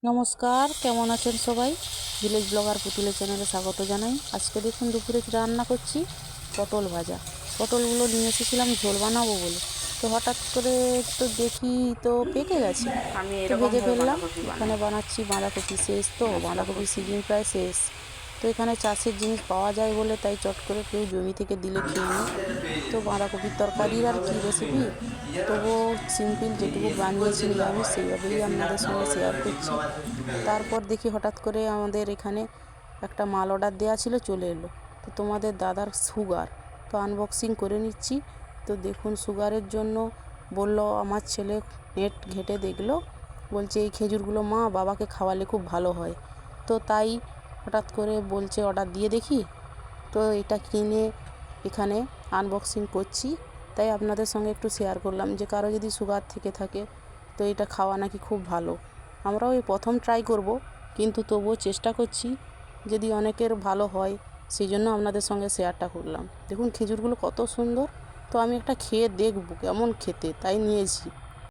নমস্কার, কেমন আছেন সবাই? ভিলেজ ব্লগার পুতুলের চ্যানেলে স্বাগত জানাই। আজকে দেখুন দুপুরে রান্না করছি পটল ভাজা। পটলগুলো নিয়ে এসেছিলাম ঝোল বানাবো বলে, তো হঠাৎ করে তো দেখি তো পেকে গেছে, আমি তো ভেজে এরকমভাবে ফেললাম। বাঁধাকপি এখানে বানাই। বানাচ্ছি বাঁধাকপি, শেষ তো মশলা বাঁধাকপির কষিয়ে সিজন প্রায় শেষ। তো এখানে চাষের জিনিস পাওয়া যায় বলে তাই চট করে কেউ জমি থেকে দিলে খেয়ে নিই। তো বাঁধাকপির তরকারির আর কি রেসিপি, তবুও সিম্পল যেটুকু বানিয়েছি নিরামিষ সেইভাবেই আপনাদের সঙ্গে শেয়ার করছি। তারপর দেখি হঠাৎ করে আমাদের এখানে একটা মাল অর্ডার দেওয়া ছিল, চলে এলো। তো তোমাদের দাদার সুগার, তো আনবক্সিং করে নিচ্ছি। তো দেখুন সুগারের জন্য বলল আমার ছেলে, নেট ঘেঁটে দেখলো, বলছে এই খেজুরগুলো মা বাবাকে খাওয়ালে খুব ভালো হয়। তো তাই হঠাৎ করে বলছে অর্ডার দিয়ে দেখি। তো এটা কিনে এখানে আনবক্সিং করছি, তাই আপনাদের সঙ্গে একটু শেয়ার করলাম যে কারো যদি সুগার থেকে থাকে তো এটা খাওয়া নাকি খুব ভালো। আমরাও এই প্রথম ট্রাই করব, কিন্তু তবুও চেষ্টা করছি যদি অনেকের ভালো হয়, সেই জন্য আপনাদের সঙ্গে শেয়ারটা করলাম। দেখুন খেজুরগুলো কত সুন্দর, তো আমি একটা খেয়ে দেখব কেমন খেতে, তাই নিয়েছি।